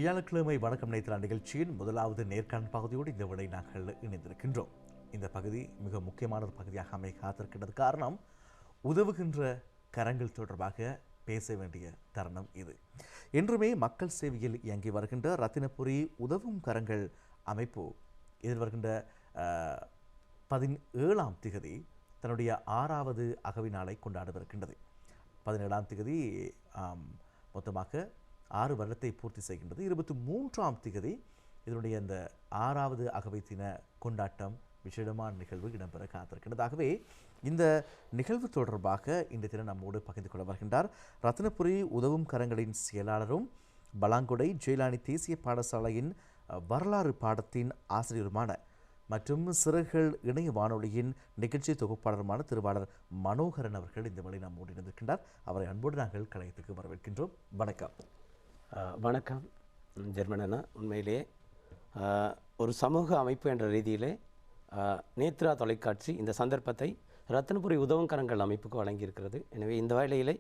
வியாழக்கிழமை வணக்கம் நேத்திரா நிகழ்ச்சியின் முதலாவது நேர்காணல் பகுதியோடு இந்த விடை நாங்கள் இணைந்திருக்கின்றோம். இந்த பகுதி மிக முக்கியமான ஒரு பகுதியாக அமைய காத்திருக்கின்றது. காரணம், உதவுகின்ற கரங்கள் தொடர்பாக பேச வேண்டிய தருணம் இது. என்றுமே மக்கள் சேவையில் இயங்கி வருகின்ற ரத்தினபுரி உதவும் கரங்கள் அமைப்பு எதிர்வருகின்ற 17ஆம் திகதி தன்னுடைய 6வது அகவை நாளை கொண்டாடவிருக்கின்றது. 17ஆம் திகதி மொத்தமாக 6 வருடத்தை பூர்த்தி செய்கின்றது. 23ஆம் திகதி இதனுடைய இந்த 6வது அகவை தின கொண்டாட்டம் விசேடமான நிகழ்வு இடம்பெற காத்திருக்கின்றது. ஆகவே இந்த நிகழ்வு தொடர்பாக இந்த தினம் நம்மோடு பகிர்ந்து கொள்ள வருகின்றார் ரத்தினபுரி உதவும் கரங்களின் செயலாளரும் பலாங்குடை ஜெயலானி தேசிய பாடசாலையின் வரலாறு பாடத்தின் ஆசிரியருமான மற்றும் சிறகுகள் இணைய வானொலியின் நிகழ்ச்சி தொகுப்பாளருமான திருவாளர் மனோகரன் அவர்கள் இந்த வேளை நம்மோடு இணைந்திருக்கின்றார். அவரை அன்போடு நாங்கள் கலையத்துக்கு வரவேற்கின்றோம். வணக்கம். வணக்கம் ஜெர்மனா. உண்மையிலேயே ஒரு சமூக அமைப்பு என்ற ரீதியிலே நேத்ரா தொலைக்காட்சி இந்த சந்தர்ப்பத்தை ரத்தினபுரி உதவுங்கரங்கள் அமைப்புக்கு வழங்கியிருக்கிறது. எனவே இந்த வேளையிலே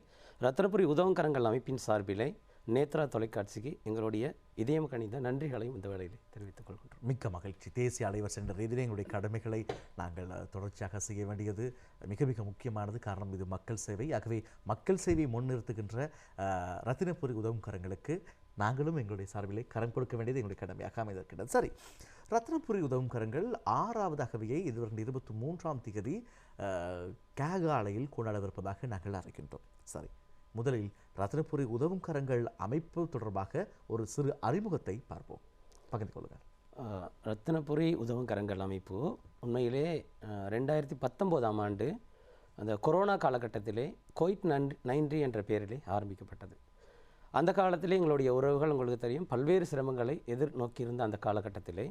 ரத்தினபுரி உதவுங்கரங்கள் அமைப்பின் சார்பிலே நேத்ரா தொலைக்காட்சிக்கு எங்களுடைய இதயம் கணிந்த நன்றிகளையும் இந்த வேளையில் தெரிவித்துக் கொள்கின்றோம். மிக்க மகிழ்ச்சி. தேசிய அலைவரிசை என்ற ரீதியில் எங்களுடைய கடமைகளை நாங்கள் தொடர்ச்சியாக செய்ய வேண்டியது மிக மிக முக்கியமானது. காரணம், இது மக்கள் சேவை. ஆகவே மக்கள் சேவையை முன்னிறுத்துகின்ற ரத்தினபுரி உதவும் கரங்களுக்கு நாங்களும் எங்களுடைய சார்பிலே கரம் கொடுக்க வேண்டியது எங்களுடைய கடமையாக அமைந்திருக்கின்றது. சரி, ரத்தினபுரி உதவும் கரங்கள் 6வது அகவையை இதுவரை 23ஆம் திகதி கேகாலையில் கொண்டாடவிருப்பதாக நாங்கள் அறிகின்றோம். சரி, முதலில் ரத்தினபுரி உதவும் கரங்கள் அமைப்பு தொடர்பாக ஒரு சிறு அறிமுகத்தை பார்ப்போம். பகிர்ந்து கொள்ளுங்கள். ரத்தினபுரி உதவும் கரங்கள் அமைப்பு உண்மையிலே 2019ஆம் ஆண்டு அந்த கொரோனா காலகட்டத்திலே COVID-19 என்ற பெயரிலே ஆரம்பிக்கப்பட்டது. அந்த காலத்திலே எங்களுடைய உறவுகள் உங்களுக்கு தெரியும் பல்வேறு சிரமங்களை எதிர்நோக்கியிருந்த அந்த காலகட்டத்திலே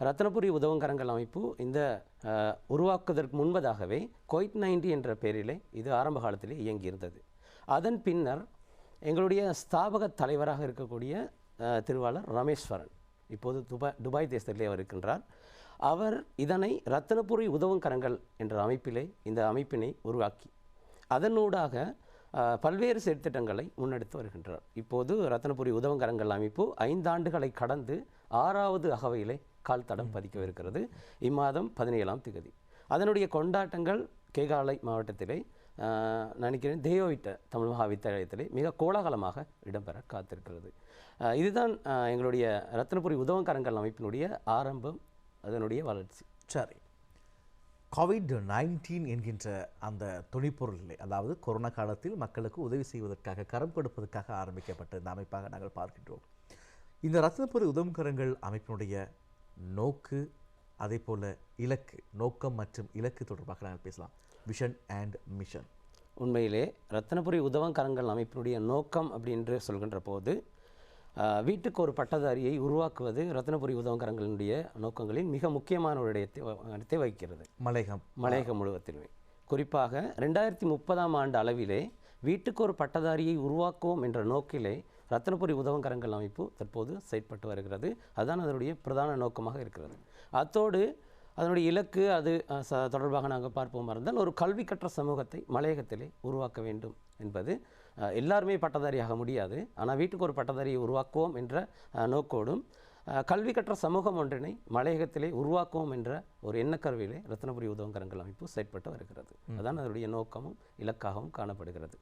ரத்தினபுரி உதவுங்கரங்கள் அமைப்பு இந்த உருவாக்குவதற்கு முன்பதாகவே COVID-19 என்ற பெயரிலே இது ஆரம்ப காலத்திலே இயங்கியிருந்தது. அதன் பின்னர் எங்களுடைய ஸ்தாபக தலைவராக இருக்கக்கூடிய திருவாளர் ரமேஸ்வரன், இப்போது துபாய் தேசத்திலே அவர் இருக்கின்றார். அவர் இதனை ரத்தினபுரி உதவுங்கரங்கள் என்ற அமைப்பிலே இந்த அமைப்பினை உருவாக்கி அதனூடாக பல்வேறு செயற்திட்டங்களை முன்னெடுத்து வருகின்றார். இப்போது ரத்தினபுரி உதவுங்கரங்கள் அமைப்பு 5 ஆண்டுகளை கடந்து 6வது அகவையிலே கால் தடம் பதிக்கவிருக்கிறது. இம்மாதம் 17ஆம் திகதி அதனுடைய கொண்டாட்டங்கள் கேகாலை மாவட்டத்திலே நினைக்கிறேன் தேயோவிட்ட தமிழ் மகாவித்தியாலயத்திலே மிக கோலாகலமாக இடம்பெற காத்திருக்கிறது. இதுதான் எங்களுடைய ரத்தினபுரி உதவுங்கரங்கள் அமைப்பினுடைய ஆரம்பம், அதனுடைய வளர்ச்சி. சரி, COVID-19 என்கின்ற அந்த துணிப்பொருளிலே, அதாவது கொரோனா காலத்தில் மக்களுக்கு உதவி செய்வதற்காக கரம் கொடுப்பதற்காக ஆரம்பிக்கப்பட்ட இந்த அமைப்பாக நாங்கள் பார்க்கின்றோம். இந்த ரத்தினபுரி உதவுங்கரங்கள் அமைப்பினுடைய நோக்கு, அதே போல இலக்கு, நோக்கம் மற்றும் இலக்கு தொடர்பாக நாங்கள் பேசலாம். Vision and mission. உண்மையிலே ரத்தினபுரி உதவுங்கரங்கள் அமைப்பினுடைய நோக்கம் அப்படின்னு சொல்கின்ற போது வீட்டுக்கு ஒரு பட்டதாரியை உருவாக்குவது ரத்தினபுரி உதவுங்கரங்களினுடைய நோக்கங்களின் மிக முக்கியமான ஒரு இடத்தை வகிக்கிறது. மலையகம் முழுவதிலுமே குறிப்பாக 2030ஆம் ஆண்டு அளவிலே வீட்டுக்கு ஒரு பட்டதாரியை உருவாக்குவோம் என்ற நோக்கிலே ரத்தினபுரி உதவுங்கரங்கள் அமைப்பு தற்போது செயற்பட்டு வருகிறது. அதுதான் அதனுடைய பிரதான நோக்கமாக இருக்கிறது. அத்தோடு அதனுடைய இலக்கு அது தொடர்பாக நாங்கள் பார்ப்போம் இருந்தால் ஒரு கல்வி கற்ற சமூகத்தை மலையகத்திலே உருவாக்க வேண்டும் என்பது. எல்லாருமே பட்டதாரியாக முடியாது, ஆனால் வீட்டுக்கு ஒரு பட்டதாரியை உருவாக்குவோம் என்ற நோக்கோடும் கல்வி கற்ற சமூகம் ஒன்றினை மலையகத்திலே உருவாக்குவோம் என்ற ஒரு எண்ணக்கருவிலே ரத்தினபுரி உதவுங்கரங்கள் அமைப்பு செயற்பட்டு வருகிறது. அதான் அதனுடைய நோக்கமும் இலக்காகவும் காணப்படுகிறது.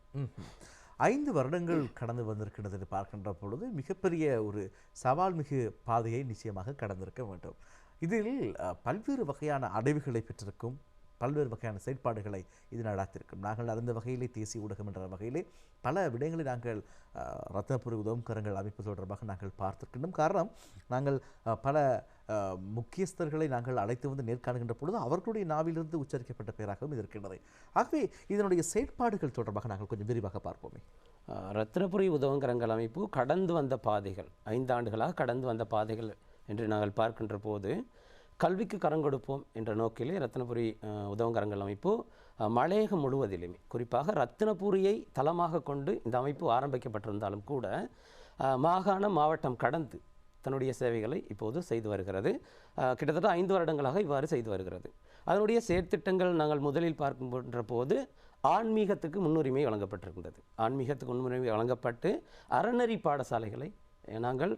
5 வருடங்கள் கடந்து வந்திருக்கிறது என்று பார்க்கின்ற பொழுது மிகப்பெரிய ஒரு சவால் மிகு பாதையை நிச்சயமாக கடந்திருக்க வேண்டும். இதில் பல்வேறு வகையான அடைவுகளை பெற்றிருக்கும், பல்வேறு வகையான செயற்பாடுகளை இது நடாத்திருக்கும். நாங்கள் அந்த வகையிலே தேசிய ஊடகம் என்ற வகையிலே பல விடயங்களை நாங்கள் ரத்தினபுரி உதவுங்கரங்கள் அமைப்பு தொடர்பாக நாங்கள் பார்த்திருக்கின்றோம். காரணம், நாங்கள் பல முக்கியஸ்தர்களை நாங்கள் அழைத்து வந்து நேர்காணுகின்ற பொழுது அவர்களுடைய நாவிலிருந்து உச்சரிக்கப்பட்ட பெயராகவும் இது இருக்கின்றது. ஆகவே இதனுடைய செயற்பாடுகள் தொடர்பாக நாங்கள் கொஞ்சம் விரிவாக பார்ப்போமே. ரத்தினபுரி உதவுங்கரங்கள் அமைப்பு கடந்து வந்த பாதைகள், 5 ஆண்டுகளாக கடந்து வந்த பாதைகள் என்று நாங்கள் பார்க்கின்ற போது கல்விக்கு கரம் கொடுப்போம் என்ற நோக்கிலே ரத்தினபுரி உதவுங்கரங்கள் அமைப்பு மலையகம் முழுவதிலுமே குறிப்பாக ரத்தினபுரியை தளமாக கொண்டு இந்த அமைப்பு ஆரம்பிக்கப்பட்டிருந்தாலும் கூட மாகாணம் மாவட்டம் கடந்து தன்னுடைய சேவைகளை இப்போது செய்து வருகிறது. கிட்டத்தட்ட 5 வருடங்களாக இவ்வாறு செய்து வருகிறது. அதனுடைய செயற்திட்டங்கள் நாங்கள் முதலில் பார்க்கின்ற போது ஆன்மீகத்துக்கு முன்னுரிமை வழங்கப்பட்டிருக்கின்றது. ஆன்மீகத்துக்கு முன்னுரிமை வழங்கப்பட்டு அறநெறி பாடசாலைகளை நாங்கள்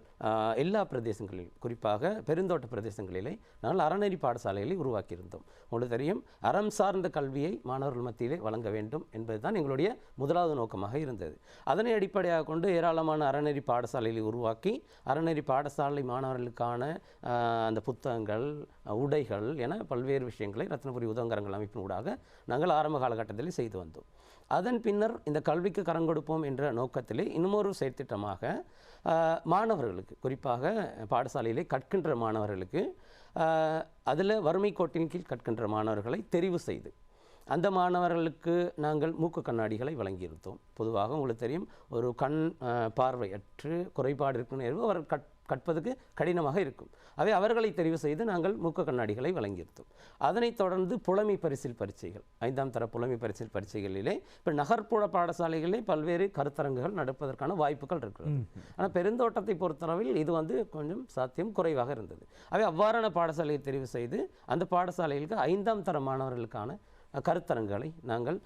எல்லா பிரதேசங்களிலும் குறிப்பாக பெருந்தோட்ட பிரதேசங்களிலே நாங்கள் அறநெறி பாடசாலைகளை உருவாக்கியிருந்தோம். உங்களுக்கு தெரியும், அறம் சார்ந்த கல்வியை மாணவர்கள் மத்தியிலே வழங்க வேண்டும் என்பதுதான் எங்களுடைய முதலாவது நோக்கமாக இருந்தது. அதனை அடிப்படையாக கொண்டு ஏராளமான அறநெறி பாடசாலைகளை உருவாக்கி அறநெறி பாடசாலை மாணவர்களுக்கான அந்த புத்தகங்கள், உடைகள் என பல்வேறு விஷயங்களை ரத்னபுரி உதவங்கரங்கள் அமைப்பின் ஊடாக நாங்கள் ஆரம்ப காலகட்டத்தில் செய்து வந்தோம். அதன் பின்னர் இந்த கல்விக்கு கரம் கொடுப்போம் என்ற நோக்கத்திலே இன்னுமொரு செயற்திட்டமாக மாணவர்களுக்கு, குறிப்பாக பாடசாலையிலே கற்கின்ற மாணவர்களுக்கு, அதில் வறுமை கோட்டின் கீழ் கற்கின்ற மாணவர்களை தெரிவு செய்து அந்த மாணவர்களுக்கு நாங்கள் மூக்கு கண்ணாடிகளை வழங்கியிருந்தோம். பொதுவாக உங்களுக்கு தெரியும், ஒரு கண் பார்வையற்று குறைபாடு இருக்கும் அவர் கற்பதற்கு கடினமாக இருக்கும். அவை அவர்களை தெரிவு செய்து நாங்கள் மூக்கு கண்ணாடிகளை வழங்கியிருந்தோம். அதனைத் தொடர்ந்து புலமை பரிசில் பரீட்சைகள், 5ஆம் தர புலமை பரிசில் பரீட்சைகளிலே இப்போ நகர்ப்புற பாடசாலைகளிலே பல்வேறு கருத்தரங்குகள் நடப்பதற்கான வாய்ப்புகள் இருக்கிறது. ஆனால் பெருந்தோட்டத்தை பொறுத்தளவில் இது கொஞ்சம் சாத்தியம் குறைவாக இருந்தது. அவை அவ்வாறான பாடசாலையை தெரிவு செய்து அந்த பாடசாலைகளுக்கு 5ஆம் தர மாணவர்களுக்கான கருத்தரங்குகளை நாங்கள்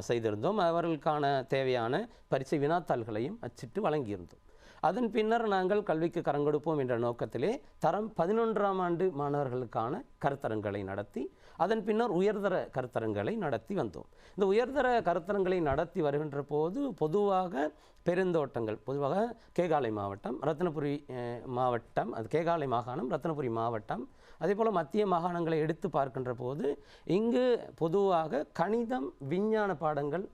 செய்திருந்தோம். அவர்களுக்கான தேவையான பரீட்சை வினாத்தாள்களையும் அச்சிட்டு வழங்கியிருந்தோம். அதன் பின்னர் நாங்கள் கல்விக்கு கரங்கொடுப்போம் என்ற நோக்கத்திலே தரம் 11ஆம் ஆண்டு மாணவர்களுக்கான கருத்தரங்களை நடத்தி அதன் பின்னர் உயர்தர கருத்தரங்களை நடத்தி வந்தோம். இந்த உயர்தர கருத்தரங்களை நடத்தி வருகின்ற போது பொதுவாக பெருந்தோட்டங்கள், பொதுவாக கேகாலை மாவட்டம், ரத்னபுரி மாவட்டம், அது கேகாலை மாகாணம், ரத்னபுரி மாவட்டம், அதேபோல் மத்திய மாகாணங்களை எடுத்து பார்க்கின்ற போது இங்கு பொதுவாக கணிதம், விஞ்ஞான பாடங்கள்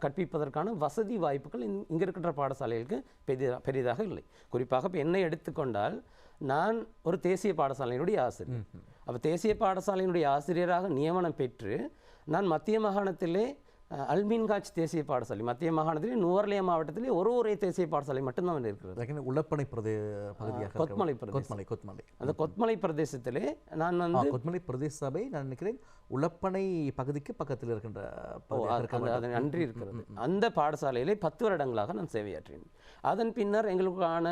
கற்பிப்பதற்கான வசதி வாய்ப்புகள் இங்கே இருக்கின்ற பாடசாலைகளுக்கு பெரிதாக இல்லை. குறிப்பாக இப்போ என்னை எடுத்துக்கொண்டால், நான் ஒரு தேசிய பாடசாலையினுடைய ஆசிரியர். அப்போ தேசிய பாடசாலையினுடைய ஆசிரியராக நியமனம் பெற்று நான் மத்திய மாகாணத்திலே அல்மீன்காட்ச் தேசிய பாடசாலை, மத்திய மாகாணத்திலே நுவர்லியா மாவட்டத்திலே ஒரே தேசிய பாடசாலை மட்டும்தான் இருக்கிறது. உளப்பனை பகுதியாக கொத்மலை அந்த கொத்மலை பிரதேசத்திலே நான் கொத்மலை பிரதேச சபை, நான் நினைக்கிறேன் உளப்பனை பகுதிக்கு பக்கத்தில் இருக்கின்ற அன்றி இருக்கிறது. அந்த பாடசாலையிலே 10 வருடங்களாக நான் சேவையாற்றினேன். அதன் பின்னர் எங்களுக்கான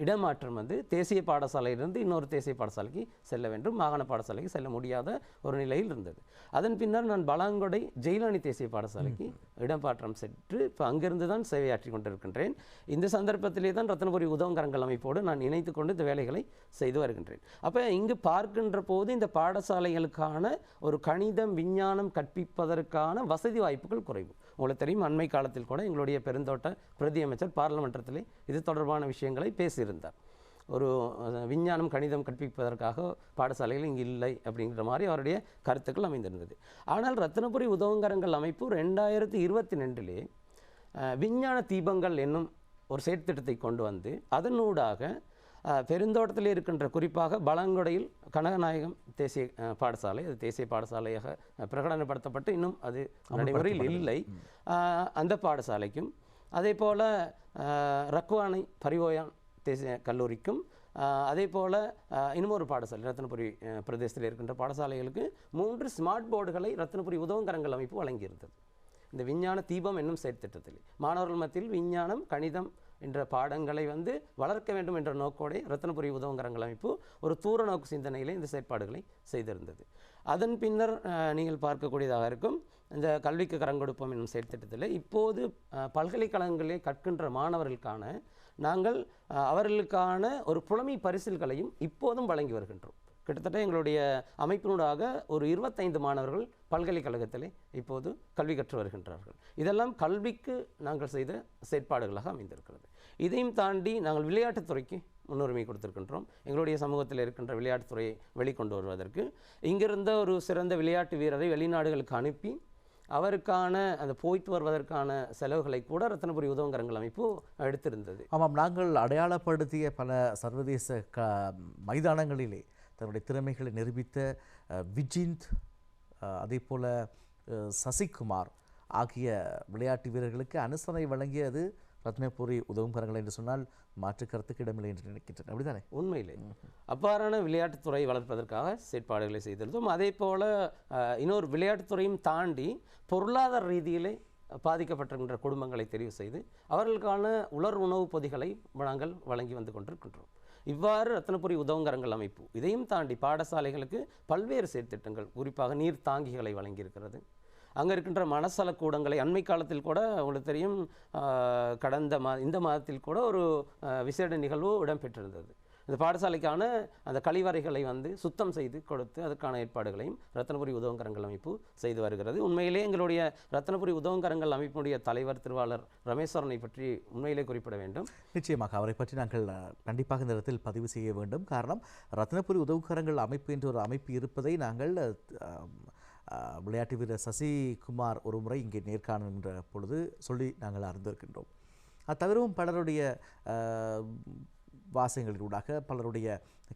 இடமாற்றம் தேசிய பாடசாலையிலிருந்து இன்னொரு தேசிய பாடசாலைக்கு செல்ல வேண்டும், மாகாண பாடசாலைக்கு செல்ல முடியாத ஒரு நிலையில் இருந்தது. அதன் பின்னர் நான் பலாங்கொடை ஜெயிலானி தேசிய பாடசாலைக்கு இடமாற்றம் சென்று இப்போ அங்கிருந்து தான் சேவையாற்றி கொண்டிருக்கின்றேன். இந்த சந்தர்ப்பத்திலே தான் ரத்னபுரி உதவங்கரங்கள் அமைப்போடு நான் இணைத்து கொண்டு இந்த வேலைகளை செய்து வருகின்றேன். அப்போ இங்கு பார்க்கின்ற போது இந்த பாடசாலைகளுக்கான ஒரு கணிதம், விஞ்ஞானம் கற்பிப்பதற்கான வசதி வாய்ப்புகள் குறைவு. உங்களுக்கு தெரியும், அண்மை காலத்தில் கூட எங்களுடைய பெருந்தோட்ட பிரதி அமைச்சர் பார்லமெண்டத்திலே இது தொடர்பான விஷயங்களை பேசியிருந்தார். ஒரு விஞ்ஞானம், கணிதம் கற்பிப்பதற்காக பாடசாலைகள் இங்கு இல்லை அப்படிங்கிற மாதிரி அவருடைய கருத்துக்கள் அமைந்திருந்தது. ஆனால் ரத்னபுரி உதவங்கரங்கள் அமைப்பு 2022 விஞ்ஞான தீபங்கள் என்னும் ஒரு செயற்திட்டத்தை கொண்டு வந்து அதனூடாக பெருந்தோட்டத்தில் இருக்கின்ற, குறிப்பாக பலாங்கொடையில் கனகநாயகம் தேசிய பாடசாலை, அது தேசிய பாடசாலையாக பிரகடனப்படுத்தப்பட்டு இன்னும் அது நடைமுறையில் இல்லை, அந்த பாடசாலைக்கும், அதே போல் ரக்குவானை பரிவோயான் தேசிய கல்லூரிக்கும், அதே போல் இன்னொரு பாடசாலை ரத்னபுரி பிரதேசத்தில் இருக்கின்ற பாடசாலைகளுக்கு 3 ஸ்மார்ட் போர்டுகளை ரத்னபுரி உதவங்கரங்கள் அமைப்பு வழங்கியிருந்தது. இந்த விஞ்ஞான தீபம் என்னும் செயற்திட்டத்தில் மாணவர்கள் மத்தியில் விஞ்ஞானம், கணிதம் என்ற பாடங்களை வளர்க்க வேண்டும் என்ற நோக்கோடு ரத்னபுரி உதவங்கரங்கள் அமைப்பு ஒரு தூர நோக்கு சிந்தனையிலே இந்த செயற்பாடுகளை செய்திருந்தது. அதன் பின்னர் நீங்கள் பார்க்கக்கூடியதாக இருக்கும் இந்த கல்விக்கு கரங்கொடுப்போம் என்னும் செயற்திட்டத்தில் இப்போது பல்கலைக்கழகங்களிலே கற்கின்ற மாணவர்களுக்கான நாங்கள் அவர்களுக்கான ஒரு புலமை பரிசில்களையும் இப்போதும் வழங்கி வருகின்றோம். கிட்டத்தட்ட எங்களுடைய அமைப்பினூடாக ஒரு 25 மாணவர்கள் பல்கலைக்கழகத்திலே இப்போது கல்வி கற்று வருகின்றார்கள். இதெல்லாம் கல்விக்கு நாங்கள் செய்த செயற்பாடுகளாக அமைந்திருக்கிறது. இதையும் தாண்டி நாங்கள் விளையாட்டுத்துறைக்கு முன்னுரிமை கொடுத்திருக்கின்றோம். எங்களுடைய சமூகத்தில் இருக்கின்ற விளையாட்டுத்துறையை வெளிக்கொண்டு வருவதற்கு இங்கிருந்த ஒரு சிறந்த விளையாட்டு வீரரை வெளிநாடுகளுக்கு அனுப்பி அவருக்கான அந்த போய்ட்டு வருவதற்கான செலவுகளை கூட ரத்னபுரி உதவங்கரங்கள் அமைப்பு எடுத்திருந்தது. ஆமாம், நாங்கள் அடையாளப்படுத்திய பல சர்வதேச மைதானங்களிலே தன்னுடைய திறமைகளை நிரூபித்த விஜிந்த், அதே போல் சசிகுமார் ஆகிய விளையாட்டு வீரர்களுக்கு அனுசரணை வழங்கியது ரத்னபுரி உதவங்கரங்கள் என்று சொன்னால் மாற்று கருத்துக்கு இடமில்லை என்று நினைக்கின்றேன். அப்படித்தானே? உண்மையிலே அவ்வாறான விளையாட்டுத்துறை வளர்ப்பதற்காக செயற்பாடுகளை செய்திருந்தோம். அதே போல் இன்னொரு விளையாட்டுத்துறையும் தாண்டி பொருளாதார ரீதியிலே பாதிக்கப்பட்டிருக்கின்ற குடும்பங்களை தெரிவு செய்து அவர்களுக்கான உலர் உணவுப் பொதிகளை நாங்கள் வழங்கி வந்து கொண்டிருக்கின்றோம். இவ்வாறு ரத்னபுரி உதவங்கரங்கள் அமைப்பு இதையும் தாண்டி பாடசாலைகளுக்கு பல்வேறு செயற்திட்டங்கள், குறிப்பாக நீர் தாங்கிகளை வழங்கியிருக்கிறது. அங்கே இருக்கின்ற மனசல கூடங்களை அண்மை காலத்தில் கூட உங்களுக்கு தெரியும், இந்த மாதத்தில் கூட ஒரு விசேட நிகழ்வு இடம்பெற்றிருந்தது. இந்த பாடசாலைக்கான அந்த கழிவறைகளை வந்து சுத்தம் செய்து கொடுத்து அதற்கான ஏற்பாடுகளையும் ரத்தினபுரி உதவுங்கரங்கள் அமைப்பு செய்து வருகிறது. உண்மையிலே எங்களுடைய ரத்தினபுரி உதவுங்கரங்கள் அமைப்பினுடைய தலைவர் திருவாளர் ரமேஸ்வரனை பற்றி உண்மையிலே குறிப்பிட வேண்டும். நிச்சயமாக அவரை பற்றி நாங்கள் கண்டிப்பாக இந்த இடத்தில் பதிவு செய்ய வேண்டும். காரணம், ரத்தினபுரி உதவுக்கரங்கள் அமைப்பு என்ற ஒரு அமைப்பு இருப்பதை நாங்கள் விளையாட்டு வீரர் சசிகுமார் ஒரு முறை இங்கே நேர்காணுகின்ற பொழுது சொல்லி நாங்கள் அறிந்திருக்கின்றோம். அது தவிரவும் பலருடைய வாசகங்களினூடாக பலருடைய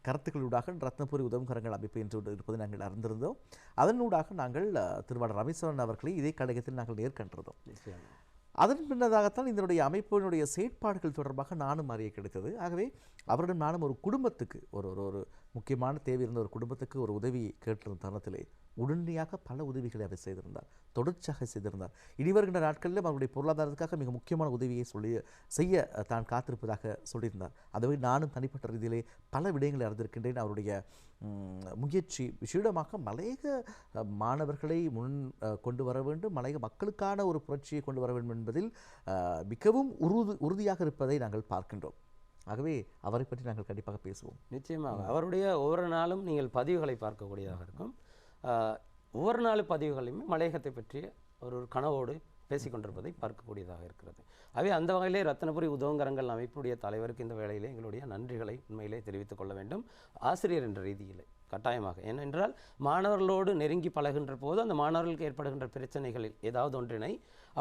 கருத்துக்களூடாக ரத்னபுரி உதவுகரங்கள் அமைப்பு என்று இருப்பதை நாங்கள் அறிந்திருந்தோம். அதனூடாக நாங்கள் திருவாளர் ரமேஸ்வரன் அவர்களை இதே கழகத்தில் நாங்கள் நேர்கண்டிருந்தோம். அதன் பின்னதாகத்தான் இதனுடைய அமைப்பினுடைய செயற்பாடுகள் தொடர்பாக நானும் அறிய கிடைத்தது. ஆகவே அவரிடம் நானும் ஒரு குடும்பத்துக்கு ஒரு முக்கியமான தேவை இருந்த ஒரு குடும்பத்துக்கு ஒரு உதவி கேட்டிருந்த தருணத்திலே உடனடியாக பல உதவிகளை அவர் செய்திருந்தார், தொடர்ச்சியாக செய்திருந்தார். இனி வருகின்ற நாட்களிலும் அவருடைய பொருளாதாரத்துக்காக மிக முக்கியமான உதவியை செய்ய தான் காத்திருப்பதாக சொல்லியிருந்தார். அதுவே நானும் தனிப்பட்ட ரீதியிலே பல விடயங்களை அறிந்திருக்கின்றேன். அவருடைய முயற்சி விசேடமாக மலையக மாணவர்களை கொண்டு வர வேண்டும், மலையக மக்களுக்கான ஒரு புரட்சியை கொண்டு வர வேண்டும் என்பதில் மிகவும் உறுதியாக இருப்பதை நாங்கள் பார்க்கின்றோம். ஆகவே அவரை பற்றி நாங்கள் கண்டிப்பாக பேசுவோம். நிச்சயமாக அவருடைய ஒவ்வொரு நாளும் நீங்கள் பதிவுகளை பார்க்கக்கூடியதாக இருக்கும். ஒவ்வொரு நாள் பதிவுகளையுமே மலையகத்தை பற்றி ஒரு கனவோடு பேசிக்கொண்டிருப்பதை பார்க்கக்கூடியதாக இருக்கிறது. ஆகவே அந்த வகையிலே ரத்தினபுரி உதவுங்கரங்கள் அமைப்புடைய தலைவருக்கு இந்த வேளையிலே எங்களுடைய நன்றிகளை உண்மையிலே தெரிவித்துக் கொள்ள வேண்டும். ஆசிரியர் என்ற ரீதியிலே கட்டாயமாக, ஏனென்றால் மாணவர்களோடு நெருங்கி பழகின்ற போது அந்த மாணவர்களுக்கு ஏற்படுகின்ற பிரச்சனைகளில் ஏதாவது ஒன்றினை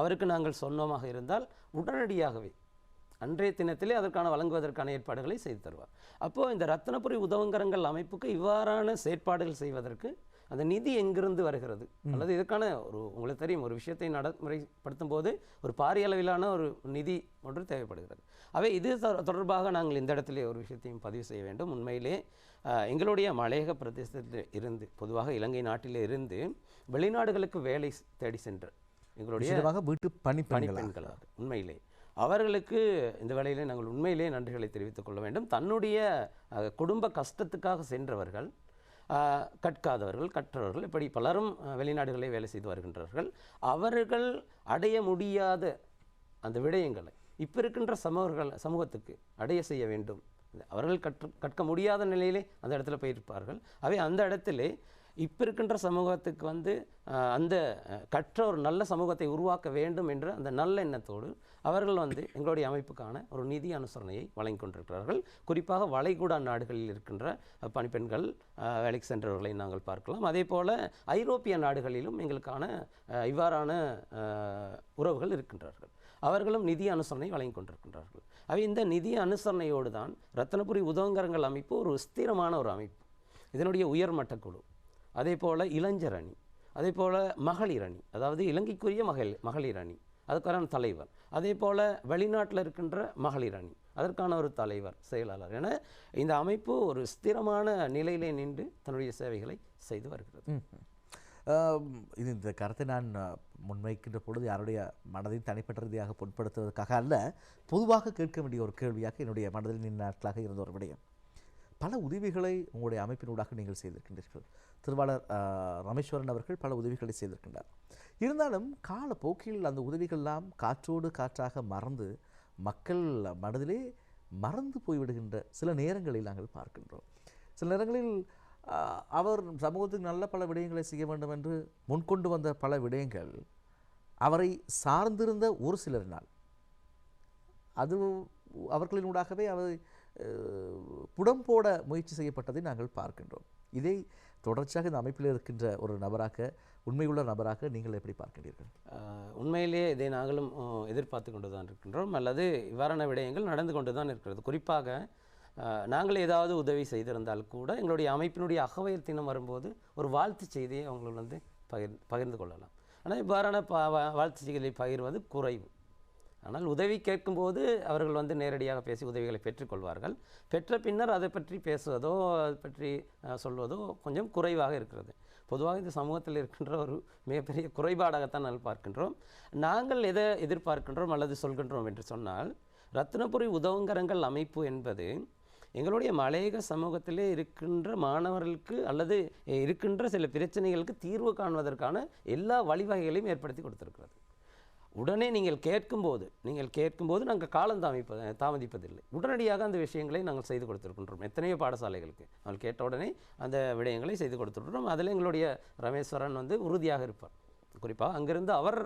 அவருக்கு நாங்கள் சொன்னோமாக இருந்தால் உடனடியாகவே அன்றைய தினத்திலே அதற்கான வழங்குவதற்கான ஏற்பாடுகளை செய்து தருவார். அப்போது இந்த ரத்தினபுரி உதவுங்கரங்கள் அமைப்புக்கு இவ்வாறான செயற்பாடுகள் செய்வதற்கு அந்த நிதி எங்கிருந்து வருகிறது, அல்லது இதற்கான உங்களுக்கு தெரியும், ஒரு விஷயத்தை நடைமுறைப்படுத்தும் போது ஒரு பாரிய அளவிலான ஒரு நிதி ஒன்று தேவைப்படுகிறது. அவை இது தொடர்பாக நாங்கள் இந்த இடத்திலே ஒரு விஷயத்தையும் பதிவு செய்ய வேண்டும். உண்மையிலே எங்களுடைய மலையக பிரதேசத்தில் இருந்து, பொதுவாக இலங்கை நாட்டிலே இருந்து வெளிநாடுகளுக்கு வேலை தேடி சென்ற எங்களுடைய வீட்டு பணிப்பெண்களாக உண்மையிலே அவர்களுக்கு இந்த வேளையிலே நாங்கள் உண்மையிலே நன்றிகளை தெரிவித்துக் கொள்ள வேண்டும். தன்னுடைய குடும்ப கஷ்டத்துக்காக சென்றவர்கள், கற்காதவர்கள், கற்றவர்கள், இப்படி பலரும் வெளிநாடுகளே வேலை செய்து வருகின்றார்கள். அவர்கள் அடைய முடியாத அந்த விடயங்களை இப்போ இருக்கின்ற சமூகத்துக்கு அடைய செய்ய வேண்டும். அவர்கள் கற்க முடியாத நிலையிலே அந்த இடத்துல போயிருப்பார்கள். அவை அந்த இடத்திலே இப்போ இருக்கின்ற சமூகத்துக்கு அந்த கற்ற ஒரு நல்ல சமூகத்தை உருவாக்க வேண்டும் என்ற அந்த நல்ல எண்ணத்தோடு அவர்கள் எங்களுடைய அமைப்புக்கான ஒரு நிதி அனுசரணையை வழங்கி கொண்டிருக்கிறார்கள். குறிப்பாக வளைகுடா நாடுகளில் இருக்கின்ற பணிப்பெண்கள் வேலைக்கு சென்றவர்களை நாங்கள் பார்க்கலாம். அதே போல் ஐரோப்பிய நாடுகளிலும் எங்களுக்கான இவ்வாறான உறவுகள் இருக்கின்றார்கள். அவர்களும் நிதி அனுசரணை வழங்கி கொண்டிருக்கின்றார்கள். அவை இந்த நிதி அனுசரணையோடு தான் ரத்தினபுரி உதவுங்கரங்கள் அமைப்பு ஒரு ஸ்திரமான ஒரு அமைப்பு. இதனுடைய உயர்மட்ட குழு, அதே போல் இளைஞர் அணி, அதே போல் மகளிர் அணி, அதாவது இலங்கைக்குரிய மகளிர் அணி, அதுக்கான தலைவர், அதே போல் வெளிநாட்டில் இருக்கின்ற மகளிர் அணி, அதற்கான ஒரு தலைவர், செயலாளர் என இந்த அமைப்பு ஒரு ஸ்திரமான நிலையிலே நின்று தன்னுடைய சேவைகளை செய்து வருகிறது. இந்த கருத்தை நான் முன்வைக்கின்ற பொழுது யாருடைய மனதின் தனிப்பட்ட ரீதியாக பொருட்படுத்துவதற்காக அல்ல, பொதுவாக கேட்க வேண்டிய ஒரு கேள்வியாக என்னுடைய மனதில் நீண்ட நாட்களாக இருந்த ஒரு விடயம். பல உதவிகளை உங்களுடைய அமைப்பினூடாக நீங்கள் செய்திருக்கின்றீர்கள். திருவாளர் ரமேஸ்வரன் அவர்கள் பல உதவிகளை செய்திருக்கின்றார். இருந்தாலும் காலப்போக்கில் அந்த உதவிகள்லாம் காற்றோடு காற்றாக மறந்து மக்கள் மனதிலே மறந்து போய்விடுகின்ற சில நேரங்களில் நாங்கள் பார்க்கின்றோம். சில நேரங்களில் அவர் சமூகத்துக்கு நல்ல பல விடயங்களை செய்ய வேண்டும் என்று முன்கொண்டு வந்த பல விடயங்கள் அவரை சார்ந்திருந்த ஒரு சிலரினால் அது அவர்களினூடாகவே அவர் புடம் போட முயற்சி செய்யப்பட்டதை நாங்கள் பார்க்கின்றோம். இதை தொடர்ச்சியாக இந்த அமைப்பில் இருக்கின்ற ஒரு நபராக, உண்மையுள்ள நபராக நீங்கள் எப்படி பார்க்கின்றீர்கள்? உண்மையிலேயே இதை நாங்களும் எதிர்பார்த்து கொண்டு தான் இருக்கின்றோம், அல்லது இவ்வாறான விடயங்கள் நடந்து கொண்டு தான் இருக்கிறது. குறிப்பாக நாங்கள் ஏதாவது உதவி செய்திருந்தால் கூட எங்களுடைய அமைப்பினுடைய அகவையர் தினம் வரும்போது ஒரு வாழ்த்து செய்தியை அவங்களை பகிர்ந்து கொள்ளலாம். ஆனால் இவ்வாறான வாழ்த்து செய்திகளை பகிர்வது குறைவு. ஆனால் உதவி கேட்கும்போது அவர்கள் நேரடியாக பேசி உதவிகளை பெற்றுக்கொள்வார்கள். பெற்ற பின்னர் அதை பற்றி பேசுவதோ அதை பற்றி சொல்வதோ கொஞ்சம் குறைவாக இருக்கிறது. பொதுவாக இந்த சமூகத்தில் இருக்கின்ற ஒரு மிகப்பெரிய குறைபாடாகத்தான் நாங்கள் பார்க்கின்றோம். நாங்கள் எதை எதிர்பார்க்கின்றோம் அல்லது சொல்கின்றோம் என்று சொன்னால், ரத்தினபுரி உதவுங்கரங்கள் அமைப்பு என்பது எங்களுடைய மலையக சமூகத்திலே இருக்கின்ற மாணவர்களுக்கு அல்லது இருக்கின்ற சில பிரச்சனைகளுக்கு தீர்வு காண்பதற்கான எல்லா வழிவகைகளையும் ஏற்படுத்தி கொடுத்திருக்கிறது. உடனே நீங்கள் கேட்கும்போது நாங்கள் காலம் தாமதிப்பதில்லை. உடனடியாக அந்த விஷயங்களை நாங்கள் செய்து கொடுத்திருக்கின்றோம். எத்தனையோ பாடசாலைகளுக்கு நாங்கள் கேட்ட உடனே அந்த விடயங்களை செய்து கொடுத்துருக்கிறோம். அதில் எங்களுடைய ரமேஸ்வரன் உறுதியாக இருப்பார். குறிப்பாக அங்கிருந்து அவர்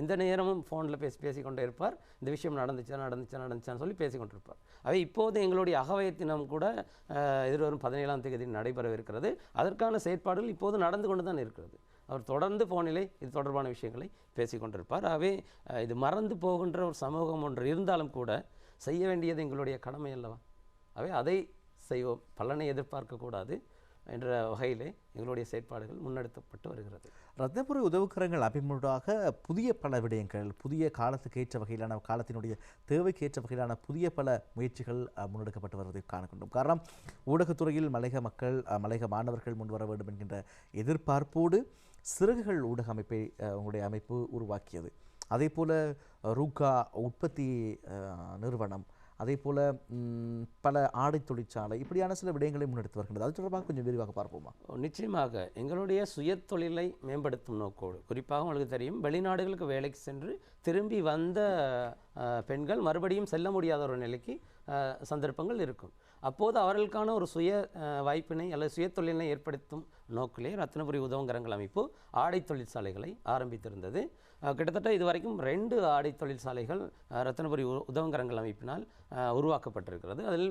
இந்த நேரமும் ஃபோனில் பேசிக்கொண்டே இருப்பார். இந்த விஷயம் நடந்துச்சான்னு சொல்லி பேசிக்கொண்டிருப்பார். அவை இப்போது எங்களுடைய அகவயத்தினம் கூட எதிர்வரும் 17ஆம் தேதி நடைபெறவிருக்கிறது. அதற்கான செயற்பாடுகள் இப்போது நடந்து கொண்டு தான் இருக்கிறது. அவர் தொடர்ந்து ஃபோனிலே இது தொடர்பான விஷயங்களை பேசிக்கொண்டிருப்பார். ஆகவே இது மறந்து போகின்ற ஒரு சமூகம் ஒன்று இருந்தாலும் கூட செய்ய வேண்டியது எங்களுடைய கடமை அல்லவா? ஆகவே அதை செய்வோம், பலனை எதிர்பார்க்கக்கூடாது என்ற வகையிலே எங்களுடைய செயற்பாடுகள் முன்னெடுக்கப்பட்டு வருகிறது. ரத்னபுரி உதவுக்கரங்கள் அமைப்பினூடாக புதிய பல விடயங்கள், புதிய காலத்துக்கு ஏற்ற வகையிலான, காலத்தினுடைய தேவைக்கு ஏற்ற வகையிலான புதிய பல முயற்சிகள் முன்னெடுக்கப்பட்டு வருவதை காணக்கொண்டோம். காரணம், ஊடகத்துறையில் மலையக மக்கள், மலையக மாணவர்கள் முன்வர வேண்டும் என்கின்ற எதிர்பார்ப்போடு சிறகுகள் ஊடக அமைப்பை உங்களுடைய அமைப்பு உருவாக்கியது. அதே போல் ரூகா உற்பத்தி நிறுவனம், அதே போல் பல ஆடை தொழிற்சாலை, இப்படியான சில விடயங்களை முன்னெடுத்து வருகின்றது. அது தொடர்பாக கொஞ்சம் விரிவாக பார்ப்போமா? நிச்சயமாக. எங்களுடைய சுய தொழிலை மேம்படுத்தும் நோக்கோடு, குறிப்பாக உங்களுக்கு தெரியும், வெளிநாடுகளுக்கு வேலைக்கு சென்று திரும்பி வந்த பெண்கள் மறுபடியும் செல்ல முடியாத ஒரு நிலைக்கு சந்தர்ப்பங்கள் இருக்கும். அப்போது அவர்களுக்கான ஒரு சுய வாய்ப்பினை அல்லது சுய தொழிலை ஏற்படுத்தும் நோக்கிலே ரத்னபுரி உதவுங்கரங்கள் அமைப்பு ஆடை தொழிற்சாலைகளை ஆரம்பித்திருந்தது. கிட்டத்தட்ட இதுவரைக்கும் 2 ஆடை தொழிற்சாலைகள் ரத்னபுரி உதவுங்கரங்கள் அமைப்பினால் உருவாக்கப்பட்டிருக்கிறது. அதில்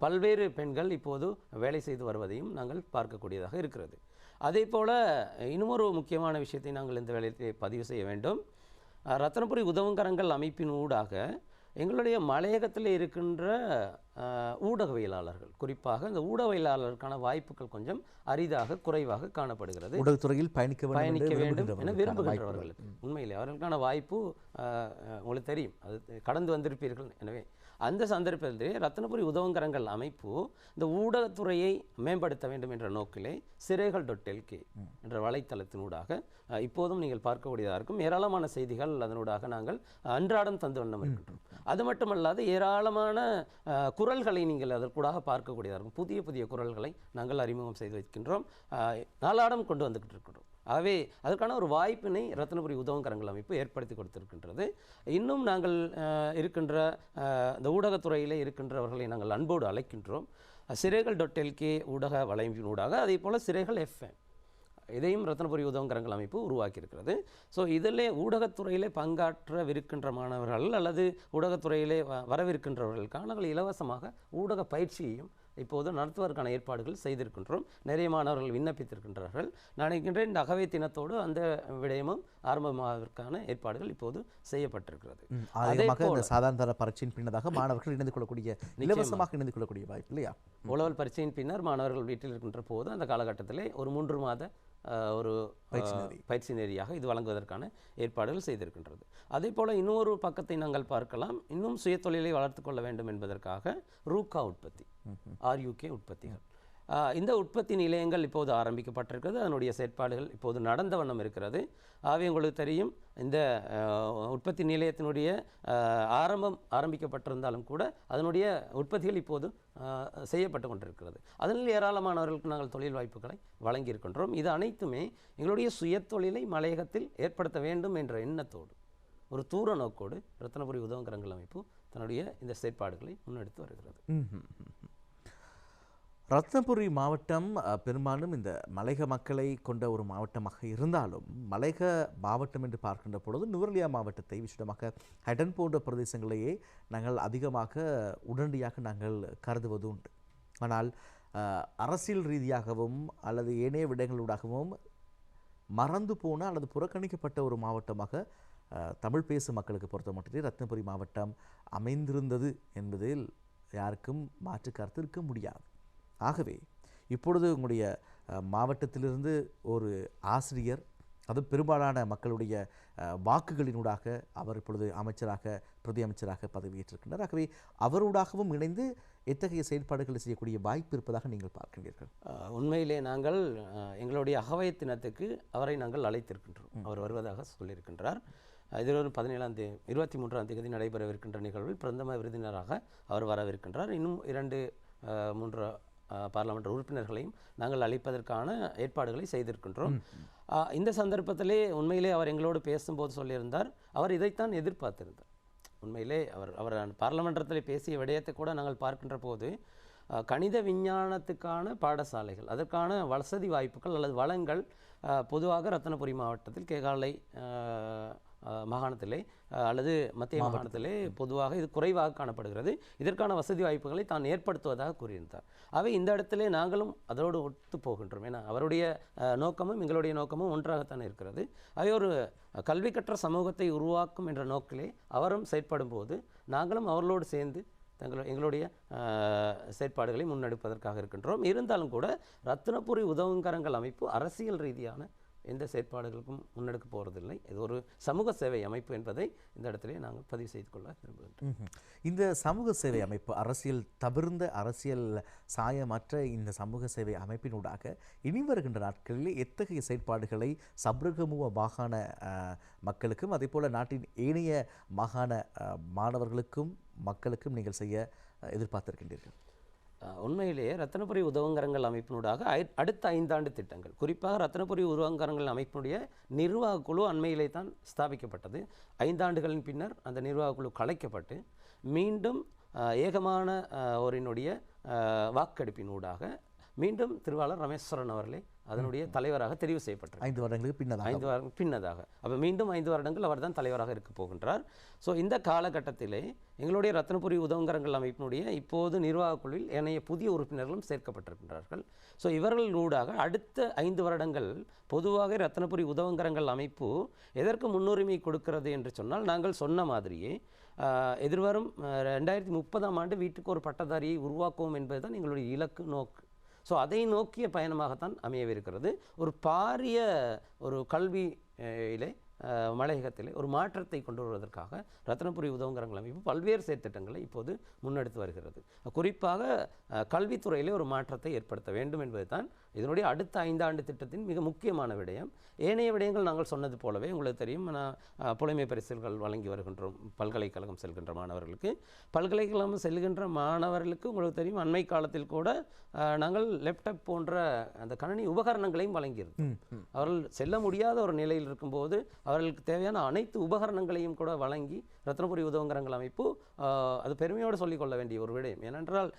பல்வேறு பெண்கள் இப்போது வேலை செய்து வருவதையும் நாங்கள் பார்க்கக்கூடியதாக இருக்கிறது. அதே போல் இன்னொரு முக்கியமான விஷயத்தை நாங்கள் இந்த வேலையை பதிவு செய்ய வேண்டும். ரத்னபுரி உதவுங்கரங்கள் அமைப்பின் ஊடாக எங்களுடைய மலையகத்தில் இருக்கின்ற ஊடகவியலாளர்கள், குறிப்பாக இந்த ஊடகவியலாளருக்கான வாய்ப்புகள் கொஞ்சம் அரிதாக, குறைவாக காணப்படுகிறது. ஊடகத்துறையில் பயணிக்க வேண்டும் என விரும்புகின்றவர்கள் உண்மையிலே அவர்களுக்கான வாய்ப்பு உங்களுக்கு தெரியும், அது கடந்து வந்திருப்பீர்கள். எனவே அந்த சந்தர்ப்பத்திலே ரத்னபுரி உதவுங்கரங்கள் அமைப்பு இந்த ஊடகத்துறையை மேம்படுத்த வேண்டும் என்ற நோக்கிலே சிறைகள்.lk என்ற வலைத்தளத்தினூடாக இப்போதும் நீங்கள் பார்க்கக்கூடியதாக இருக்கும். ஏராளமான செய்திகள் அதனூடாக நாங்கள் அன்றாடம் தந்து வண்ணம் இருக்கின்றோம். அது மட்டுமல்லாது ஏராளமான குரல்களை நீங்கள் அதற்கூடாக பார்க்கக்கூடியதாக இருக்கும். புதிய புதிய குரல்களை நாங்கள் அறிமுகம் செய்து வைக்கின்றோம், நாளாடம் கொண்டு வந்துக்கிட்டு இருக்கின்றோம். ஆகவே அதற்கான ஒரு வாய்ப்பினை ரத்னபுரி உதவுங்கரங்கள் அமைப்பு ஏற்படுத்தி கொடுத்திருக்கின்றது. இன்னும் நாங்கள் இருக்கின்ற இந்த ஊடகத்துறையிலே இருக்கின்றவர்களை நாங்கள் அன்போடு அழைக்கின்றோம். சிறைகள்.lk ஊடக வலைப்பின் ஊடாக, அதே போல் சிறைகள் FM இதையும் ரத்னபுரி உதவுங்கரங்கள் அமைப்பு உருவாக்கியிருக்கிறது. ஸோ இதில் ஊடகத்துறையிலே பங்காற்றவிருக்கின்ற மாணவர்கள் அல்லது ஊடகத்துறையிலே வரவிருக்கின்றவர்களுக்கான நாங்கள் இலவசமாக ஊடக பயிற்சியையும் இப்போது நடத்துவதற்கான ஏற்பாடுகள் செய்திருக்கின்றோம். நிறைய மாணவர்கள் விண்ணப்பித்திருக்கின்றார்கள். நான் நினைக்கின்றேன் இந்த அகவைத்தினத்தோடு அந்த விடயமும் ஆரம்பமாவதற்கான ஏற்பாடுகள் இப்போது செய்யப்பட்டிருக்கிறது. சாதாரண தர பரீட்சையின் பின்னதாக மாணவர்கள் இணைந்து கொள்ளக்கூடிய, இலவசமாக இணைந்து கொள்ளக்கூடிய வாய்ப்பு இல்லையா? உளவல் பரீட்சையின் பின்னர் மாணவர்கள் வீட்டில் இருக்கின்ற போது அந்த காலகட்டத்திலே ஒரு 3 மாத ஒரு பயிற்சி நெறியாக இது வழங்குவதற்கான ஏற்பாடுகள் செய்திருக்கின்றது. அதே போல் இன்னொரு பக்கத்தை நாங்கள் பார்க்கலாம். இன்னும் சுய தொழிலை வளர்த்து கொள்ள வேண்டும் என்பதற்காக ரூகா உற்பத்தி, RUK உற்பத்திகள், இந்த உற்பத்தி நிலையங்கள் இப்போது ஆரம்பிக்கப்பட்டிருக்கிறது. அதனுடைய செயற்பாடுகள் இப்போது நடந்த வண்ணம் இருக்கிறது. ஆகவே உங்களுக்கு தெரியும், இந்த உற்பத்தி நிலையத்தினுடைய ஆரம்பிக்கப்பட்டிருந்தாலும் கூட அதனுடைய உற்பத்திகள் இப்போது செய்யப்பட்டு கொண்டிருக்கிறது. அதனால் ஏராளமானவர்களுக்கு நாங்கள் தொழில் வாய்ப்புகளை வழங்கியிருக்கின்றோம். இது அனைத்துமே எங்களுடைய சுய தொழிலை மலையகத்தில் ஏற்படுத்த வேண்டும் என்ற எண்ணத்தோடு, ஒரு தூர நோக்கோடு ரத்னபுரி உதவுங்கரங்கள் அமைப்பு தன்னுடைய இந்த செயற்பாடுகளை முன்னெடுத்து வருகிறது. ரத்னபுரி மாவட்டம் பெரும்பாலும் இந்த மலையக மக்களை கொண்ட ஒரு மாவட்டமாக இருந்தாலும், மலையக மாவட்டம் என்று பார்க்கின்ற பொழுது நுவரெலியா மாவட்டத்தை, விசேடமாக ஹடன் போன்ற பிரதேசங்களையே நாங்கள் அதிகமாக உடனடியாக நாங்கள் கருதுவது உண்டு. ஆனால் அரசியல் ரீதியாகவும் அல்லது ஏனைய விடங்களூடாகவும் மறந்து போன அல்லது புறக்கணிக்கப்பட்ட ஒரு மாவட்டமாக தமிழ் பேசும் மக்களுக்கு பொறுத்த மட்டுமே ரத்னபுரி மாவட்டம் அமைந்திருந்தது என்பதில் யாருக்கும் மாற்று கருத்து இருக்க முடியாது. ஆகவே இப்பொழுது உங்களுடைய மாவட்டத்திலிருந்து ஒரு ஆசிரியர், அது பெரும்பாலான மக்களுடைய வாக்குகளினூடாக அவர் இப்பொழுது அமைச்சராக, பிரதி அமைச்சராக பதவியேற்றிருக்கின்றார். ஆகவே அவரோடாகவும் இணைந்து எத்தகைய செயல்பாடுகளை செய்யக்கூடிய வாய்ப்பு இருப்பதாக நீங்கள் பார்க்கின்றீர்கள்? உண்மையிலே நாங்கள் எங்களுடைய அகவயத்தினத்துக்கு அவரை நாங்கள் அழைத்திருக்கின்றோம். அவர் வருவதாக சொல்லியிருக்கின்றார். இதில் ஒரு 23ஆம் தேதி நடைபெறவிருக்கின்ற நிகழ்வில் பிரதம விருந்தினராக அவர் வரவிருக்கின்றார். இன்னும் 2 3 பாராளுமன்ற உறுப்பினர்களையும் நாங்கள் அளிப்பதற்கான ஏற்பாடுகளை செய்திருக்கின்றோம். இந்த சந்தர்ப்பத்திலே உண்மையிலே அவர் எங்களோடு பேசும்போது சொல்லியிருந்தார், அவர் இதைத்தான் எதிர்பார்த்திருந்தார். உண்மையிலே அவர் பாராளுமன்றத்தில் பேசிய விடயத்தை கூட நாங்கள் பார்க்கின்ற போது கணித விஞ்ஞானத்துக்கான பாடசாலைகள், அதற்கான வசதி வாய்ப்புகள் அல்லது வளங்கள் பொதுவாக ரத்தினபுரி மாவட்டத்தில் கேகாலை மாகாணத்திலே அல்லது மத்திய மாகாணத்திலே பொதுவாக இது குறைவாக காணப்படுகிறது. இதற்கான வசதி வாய்ப்புகளை தான் ஏற்படுத்துவதாக கூறியிருந்தார். அவை இந்த இடத்திலே நாங்களும் அதோடு ஒத்து போகின்றோம். ஏன்னா அவருடைய நோக்கமும் எங்களுடைய நோக்கமும் ஒன்றாகத்தான் இருக்கிறது. அவை ஒரு கல்வி கற்ற சமூகத்தை உருவாக்கும் என்ற நோக்கிலே அவரும் செயற்படும் போது நாங்களும் அவர்களோடு சேர்ந்து எங்களுடைய செயற்பாடுகளை முன்னெடுப்பதற்காக இருக்கின்றோம். இருந்தாலும் கூட ரத்தினபுரி உதவுங்கரங்கள் அமைப்பு அரசியல் ரீதியான எந்த செயற்பாடுகளுக்கும் முன்னெடுக்க போகிறதில்லை. இது ஒரு சமூக சேவை அமைப்பு என்பதை இந்த இடத்திலே நாங்கள் பதிவு செய்து கொள்ள விரும்புகின்றோம். இந்த சமூக சேவை அமைப்பு அரசியல் தவிர்ந்த அரசியல் சாயமற்ற இந்த சமூக சேவை அமைப்பினூடாக இனி வருகின்ற நாட்களில் எத்தகைய செயற்பாடுகளை சப்ரகமுவ மாகாண மக்களுக்கும் அதே போல் நாட்டின் ஏனைய மாகாண மாணவர்களுக்கும் மக்களுக்கும் நீங்கள் செய்ய எதிர்பார்த்திருக்கின்றீர்கள்? உண்மையிலேயே ரத்தினபுரி உதவுங்கரங்கள் அமைப்பினூடாக அடுத்த 5 ஆண்டு திட்டங்கள், குறிப்பாக ரத்தினபுரி உதவுங்கரங்கள் அமைப்பினுடைய நிர்வாக குழு அண்மையிலே தான் ஸ்தாபிக்கப்பட்டது. 5 ஆண்டுகளின் பின்னர் அந்த நிர்வாக குழு கலைக்கப்பட்டு மீண்டும் ஏகமான ஓரினுடைய வாக்கெடுப்பினூடாக மீண்டும் திருவாளர் ரமேஸ்வரன் அவர்களே அதனுடைய தலைவராக தெரிவு செய்யப்பட்டார். 5 வருடங்களுக்கு பின்னதாக 5 வருடம் பின்னதாக. அப்போ மீண்டும் 5 வருடங்கள் அவர் தான் தலைவராக இருக்க போகின்றார். ஸோ இந்த காலகட்டத்திலே எங்களுடைய ரத்தினபுரி உதவுங்கரங்கள் அமைப்பினுடைய இப்போது நிர்வாக குழுவில் ஏனைய புதிய உறுப்பினர்களும் சேர்க்கப்பட்டிருக்கின்றார்கள். ஸோ இவர்களூடாக அடுத்த 5 வருடங்கள் பொதுவாக ரத்தினபுரி உதவுங்கரங்கள் அமைப்பு எதற்கு முன்னுரிமை கொடுக்கிறது என்று சொன்னால், நாங்கள் சொன்ன மாதிரியே எதிர்வரும் 2030ஆம் ஆண்டு வீட்டுக்கு ஒரு பட்டதாரியை உருவாக்குவோம் என்பதுதான் எங்களுடைய இலக்கு நோக்கு. ஸோ அதை நோக்கிய பயணமாகத்தான் அமையவிருக்கிறது. ஒரு பாரிய ஒரு கல்வியிலே மலையகத்திலே ஒரு மாற்றத்தை கொண்டு வருவதற்காக ரத்தினபுரி உதவுங்கரங்கள் அமைப்பு பல்வேறு செயற்திட்டங்களை இப்போது முன்னெடுத்து வருகிறது. குறிப்பாக கல்வித்துறையிலே ஒரு மாற்றத்தை ஏற்படுத்த வேண்டும் என்பது தான் இதனுடைய அடுத்த 5 ஆண்டு திட்டத்தின் மிக முக்கியமான விடயம். ஏனைய விடயங்கள் நாங்கள் சொன்னது போலவே உங்களுக்கு தெரியும், புலமை பரிசுகள் வழங்கி வருகின்றோம் பல்கலைக்கழகம் செல்கின்ற மாணவர்களுக்கு. பல்கலைக்கழகம் செல்கின்ற மாணவர்களுக்கு உங்களுக்கு தெரியும், அண்மை காலத்தில் கூட நாங்கள் லேப்டாப் போன்ற அந்த கணினி உபகரணங்களையும் வழங்கியிருந்தோம். அவர்கள் செல்ல முடியாத ஒரு நிலையில் இருக்கும்போது அவர்களுக்கு தேவையான அனைத்து உபகரணங்களையும் கூட வழங்கி ரத்தினபுரி உதவுங்கரங்கள் அமைப்பு அது பெருமையோடு சொல்லிக்கொள்ள வேண்டிய ஒரு விடயம். ஏனென்றால்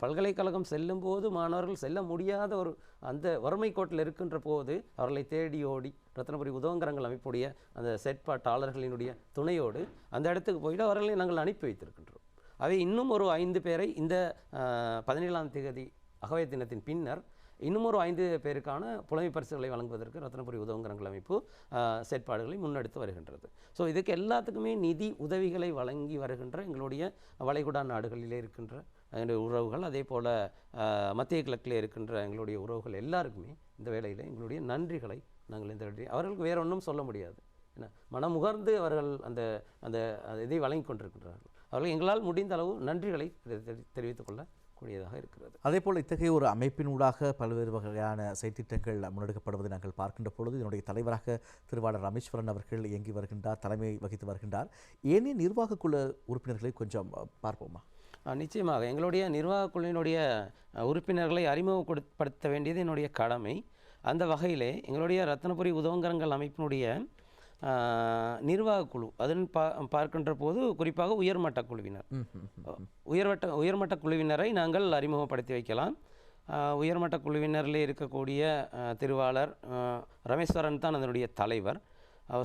பல்கலைக்கழகம் செல்லும் போது மாணவர்கள் செல்ல முடியாத ஒரு அந்த வறுமை கோட்டில் இருக்கின்ற போது அவர்களை தேடி ஓடி ரத்தினபுரி உதவுங்கரங்கள் அமைப்புடைய அந்த செயற்பாட்டாளர்களினுடைய துணையோடு அந்த இடத்துக்கு போயிட்டு அவர்களை நாங்கள் அனுப்பி வைத்திருக்கின்றோம். அவை இன்னும் ஒரு 5 பேரை இந்த 17ஆம் தேதி அகவை தினத்தின் பின்னர் இன்னும் ஒரு 5 பேருக்கான புலமை பரிசுகளை வழங்குவதற்கு ரத்தினபுரி உதவுங்கரங்கள் அமைப்பு செயற்பாடுகளை முன்னெடுத்து வருகின்றது. ஸோ இதுக்கு எல்லாத்துக்குமே நிதி உதவிகளை வழங்கி வருகின்ற எங்களுடைய வளைகுடா நாடுகளிலே இருக்கின்ற எங்களுடைய உறவுகள், அதே போல் மத்திய கிழக்கிலே இருக்கின்ற எங்களுடைய உறவுகள் எல்லாருக்குமே இந்த வேளையில் எங்களுடைய நன்றிகளை நாங்கள் இந்த அவர்களுக்கு வேறு ஒன்றும் சொல்ல முடியாது. ஏன்னா மனமுகர்ந்து அவர்கள் அந்த அந்த இதை வழங்கி கொண்டிருக்கின்றார்கள். அவர்கள் எங்களால் முடிந்த அளவு நன்றிகளை தெரிவித்துக் கொள்ள கூடியதாக இருக்கிறது. அதே போல் இத்தகைய ஒரு அமைப்பினூடாக பல்வேறு வகையான செயற்திட்டங்கள் முன்னெடுக்கப்படுவதை நாங்கள் பார்க்கின்ற பொழுது இதனுடைய தலைவராக திருவாளர் ரமேஸ்வரன் அவர்கள் இயங்கி வருகின்றார், தலைமை வகித்து வருகின்றார். ஏனைய நிர்வாக குழு உறுப்பினர்களை கொஞ்சம் பார்ப்போமா? நிச்சயமாக எங்களுடைய நிர்வாக குழுவினுடைய உறுப்பினர்களை அறிமுகப்படுத்த வேண்டியது என்னுடைய கடமை. அந்த வகையிலே எங்களுடைய ரத்தினபுரி உதவுங்கரங்கள் அமைப்பினுடைய நிர்வாக குழு அதன் பார்க்கின்ற போது குறிப்பாக உயர்மட்ட குழுவினர், உயர்மட்ட குழுவினரை நாங்கள் அறிமுகப்படுத்தி வைக்கலாம். உயர்மட்ட குழுவினரில் இருக்கக்கூடிய திருவாளர் ரமேஸ்வரன் தான் அதனுடைய தலைவர்,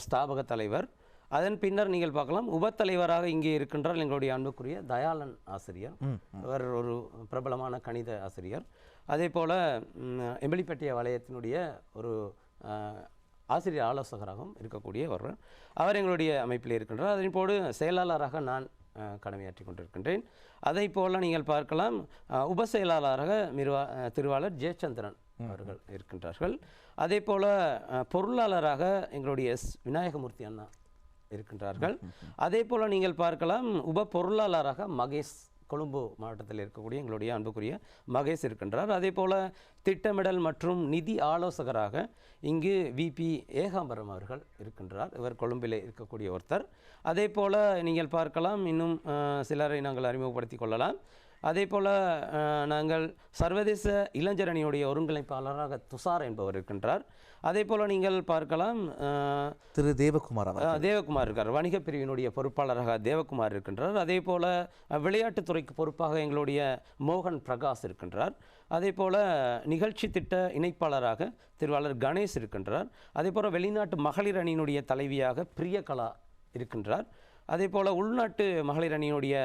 ஸ்தாபக தலைவர். அதன் பின்னர் நீங்கள் பார்க்கலாம் உபத்தலைவராக இங்கே இருக்கின்றார் எங்களுடைய அன்புக்குரிய தயாளன் ஆசிரியர். அவர் ஒரு பிரபலமான கணித ஆசிரியர். அதே போல் எம்பளிப்பட்டிய வலயத்தினுடைய ஒரு ஆசிரியர் ஆலோசகராகவும் இருக்கக்கூடிய ஒருவர், அவர் எங்களுடைய அமைப்பில் இருக்கின்றார். அதன் போது செயலாளராக நான் கடமையாற்றி கொண்டிருக்கின்றேன். அதை போல் நீங்கள் பார்க்கலாம் உப செயலாளராக திருவாளர் ஜெயச்சந்திரன் அவர்கள் இருக்கின்றார்கள். அதே போல் பொருளாளராக எங்களுடைய விநாயகமூர்த்தி அண்ணா இருக்கின்றார்கள். அதே போல் நீங்கள் பார்க்கலாம் உப பொருளாளராக மகேஷ், கொழும்பு மாவட்டத்தில் இருக்கக்கூடிய எங்களுடைய அன்புக்குரிய மகேஷ் இருக்கின்றார். அதே போல் திட்டமிடல் மற்றும் நிதி ஆலோசகராக இங்கு விபி ஏகாம்பரம் அவர்கள் இருக்கின்றார். இவர் கொழும்பிலே இருக்கக்கூடிய ஒருத்தர். அதே போல் நீங்கள் பார்க்கலாம் இன்னும் சிலரை நாங்கள் அறிமுகப்படுத்தி கொள்ளலாம். அதே போல் நாங்கள் சர்வதேச இளைஞர் அணியுடைய ஒருங்கிணைப்பாளராக துஷார் என்பவர் இருக்கின்றார். அதே போல் நீங்கள் பார்க்கலாம் திரு தேவகுமார் தேவகுமார் இருக்கார். வணிக பிரிவினுடைய பொறுப்பாளராக தேவகுமார் இருக்கின்றார். அதே போல் விளையாட்டுத்துறைக்கு பொறுப்பாக எங்களுடைய மோகன் பிரகாஷ் இருக்கின்றார். அதே போல் நிகழ்ச்சி திட்ட இணைப்பாளராக திருவாளர் கணேஷ் இருக்கின்றார். அதே போல் வெளிநாட்டு மகளிர் அணியினுடைய தலைவியாக பிரியகலா இருக்கின்றார். அதே போல் உள்நாட்டு மகளிர் அணியினுடைய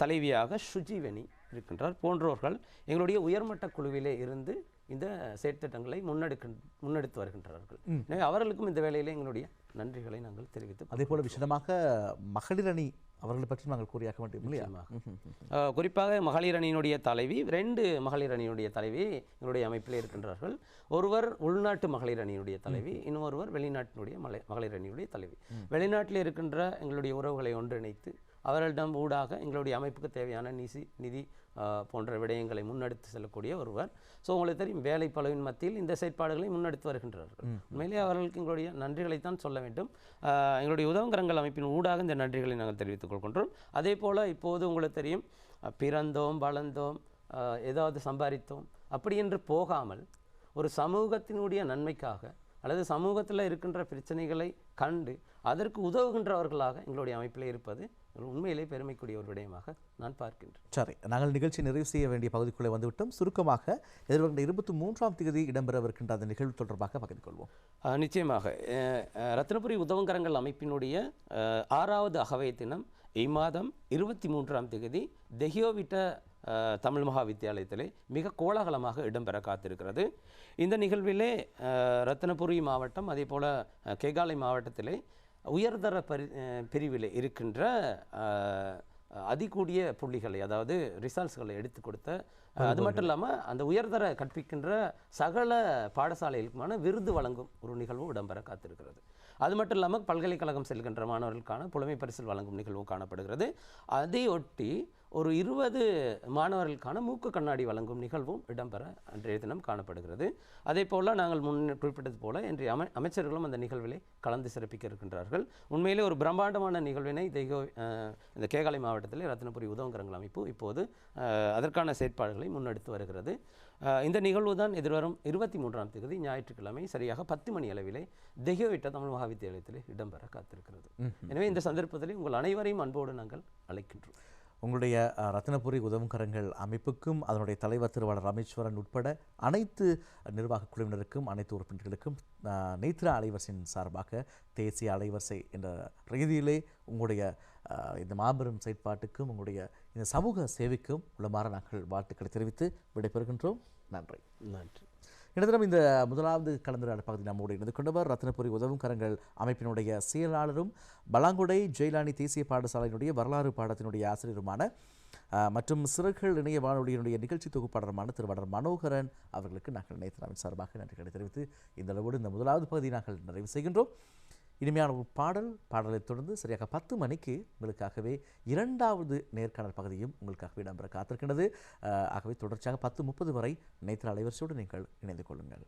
தலைவியாக சுஜீவனி இருக்கின்றார். போன்றோர்கள் எங்களுடைய உயர்மட்ட குழுவிலே இருந்து இந்த செயற்திட்டங்களை முன்னெடுத்து வருகின்றார்கள். எனவே அவர்களுக்கும் இந்த வேளையிலே எங்களுடைய நன்றிகளை நாங்கள் தெரிவித்து, அதே போல விஷயமாக மகளிர் அணி அவர்களை பற்றி நாங்கள் கூறியாக்க வேண்டும் இல்லையா? குறிப்பாக மகளிர் அணியினுடைய தலைவி, 2 மகளிர் அணியினுடைய தலைவி எங்களுடைய அமைப்பிலே இருக்கின்றார்கள். ஒருவர் உள்நாட்டு மகளிர் அணியினுடைய தலைவி, இன்னொருவர் வெளிநாட்டினுடைய மகளிர் அணியினுடைய தலைவி. வெளிநாட்டில் இருக்கின்ற எங்களுடைய உறவுகளை ஒன்றிணைத்து அவர்களிடம் ஊடாக எங்களுடைய அமைப்புக்கு தேவையான நிதி போன்ற விடயங்களை முன்னெடுத்து செல்லக்கூடிய ஒருவர். ஸோ உங்களுக்கு தெரியும், வேலை பளுவின் மத்தியில் இந்த செயற்பாடுகளை முன்னெடுத்து வருகின்றார்கள். உண்மையிலே அவர்களுக்கு எங்களுடைய நன்றிகளைத்தான் சொல்ல வேண்டும். எங்களுடைய உதவுங்கரங்கள் அமைப்பின் ஊடாக இந்த நன்றிகளை நாங்கள் தெரிவித்துக் கொள்கின்றோம். அதே போல் இப்போது உங்களுக்கு தெரியும், பிறந்தோம் வளர்ந்தோம் ஏதாவது சம்பாதித்தோம் அப்படி என்று போகாமல் ஒரு சமூகத்தினுடைய நன்மைக்காக அல்லது சமூகத்தில் இருக்கின்ற பிரச்சனைகளை கண்டு அதற்கு உதவுகின்றவர்களாக எங்களுடைய அமைப்பில் இருப்பது உண்மையிலே பெருமைக்குரிய ஒரு விடயமாக நான் பார்க்கின்றேன். சரி, நாங்கள் நிகழ்ச்சி நிறைவு செய்ய வேண்டிய பகுதிக்குள்ளே வந்துவிட்டோம். சுருக்கமாக எதிர்வருகின்ற 23ஆம் தேதி இடம்பெறவிருக்கின்ற அந்த நிகழ்வு தொடர்பாக பகிர்ந்து கொள்வோம். நிச்சயமாக ரத்தினபுரி உதவுங்கரங்கள் அமைப்பினுடைய 6வது அகவை தினம் இம்மாதம் 23ஆம் தேதி தெஹியோவிட்ட தமிழ் மகா வித்தியாலயத்திலே மிக கோலாகலமாக இடம்பெற காத்திருக்கிறது. இந்த நிகழ்விலே ரத்தினபுரி மாவட்டம் அதே போல் கேகாலை மாவட்டத்திலே உயர்தர பிரிவில் இருக்கின்ற அதிகூடிய புள்ளிகளை, அதாவது ரிசல்ட்ஸ்களை எடுத்து கொடுத்த, அது மட்டும் இல்லாமல் அந்த உயர்தர கற்பிக்கின்ற சகல பாடசாலைகளுக்குமான விருது வழங்கும் ஒரு நிகழ்வும் இடம்பெற காத்திருக்கிறது. அது மட்டும் இல்லாமல் பல்கலைக்கழகம் செல்கின்ற மாணவர்களுக்கான புலமை பரிசில் வழங்கும் நிகழ்வும் காணப்படுகிறது. அதையொட்டி ஒரு 20 மாணவர்களுக்கான மூக்கு கண்ணாடி வழங்கும் நிகழ்வும் இடம்பெற அன்றைய தினம் காணப்படுகிறது. அதே போல் நாங்கள் குறிப்பிட்டது போல இன்றைய அமைச்சர்களும் அந்த நிகழ்விலே கலந்து சிறப்பிக்க இருக்கின்றார்கள். உண்மையிலே ஒரு பிரம்மாண்டமான நிகழ்வினை இந்த கேகாலை மாவட்டத்தில் ரத்தினபுரி உதவுங்கரங்கள் அமைப்பு இப்போது அதற்கான செயற்பாடுகளை முன்னெடுத்து வருகிறது. இந்த நிகழ்வு தான் எதிர்வரும் 23ஆம் தேதி ஞாயிற்றுக்கிழமை சரியாக 10 மணி அளவிலே தெஹியோவிட்ட தமிழ் மகா வித்தியாலயத்தில் இடம்பெற காத்திருக்கிறது. எனவே இந்த சந்தர்ப்பத்தில் உங்கள் அனைவரையும் அன்போடு நாங்கள் அழைக்கின்றோம். உங்களுடைய ரத்தினபுரி உதவுங்கரங்கள் அமைப்புக்கும் அதனுடைய தலைவர் திருவாளர் ராமேஸ்வரன் உட்பட அனைத்து நிர்வாக குழுவினருக்கும் அனைத்து உறுப்பினர்களுக்கும் நேத்ரா அலைவரிசையின் சார்பாக தேசிய அலைவரிசை என்ற ரீதியிலே உங்களுடைய இந்த மாபெரும் செயற்பாட்டுக்கும் உங்களுடைய இந்த சமூக சேவைக்கும் உள்ளமாறு நாங்கள் வாழ்த்துக்களை தெரிவித்து விடைபெறுகின்றோம். நன்றி. நன்றி. இனதினம் இந்த முதலாவது கலந்துரையாடல் பகுதி நம்மோடு இணைந்து கொண்டவர் ரத்தினபுரி உதவுங்கரங்கள் அமைப்பினுடைய செயலாளரும் பலாங்குடை ஜெயலானி தேசிய பாடசாலையினுடைய வரலாறு பாடத்தினுடைய ஆசிரியருமான மற்றும் சிறகுகள் இணைய வானொலியினுடைய நிகழ்ச்சி தொகுப்பாளருமான திருவாளர் மனோகரன் அவர்களுக்கு நாங்கள் நேத்ராவின் சார்பாக நன்றிகளை தெரிவித்து இந்த அளவோடு இந்த முதலாவது பகுதியை நாங்கள் நிறைவு செய்கின்றோம். இனிமையான ஒரு பாடலை தொடர்ந்து சரியாக 10 மணிக்கு உங்களுக்காகவே 2வது நேர்காணல் பகுதியும் உங்களுக்காகவே இடம்பெற காத்திருக்கின்றது. ஆகவே தொடர்ச்சியாக 10:30 வரை நேத்ரா அலைவரிசையோடு நீங்கள் இணைந்து கொள்ளுங்கள்.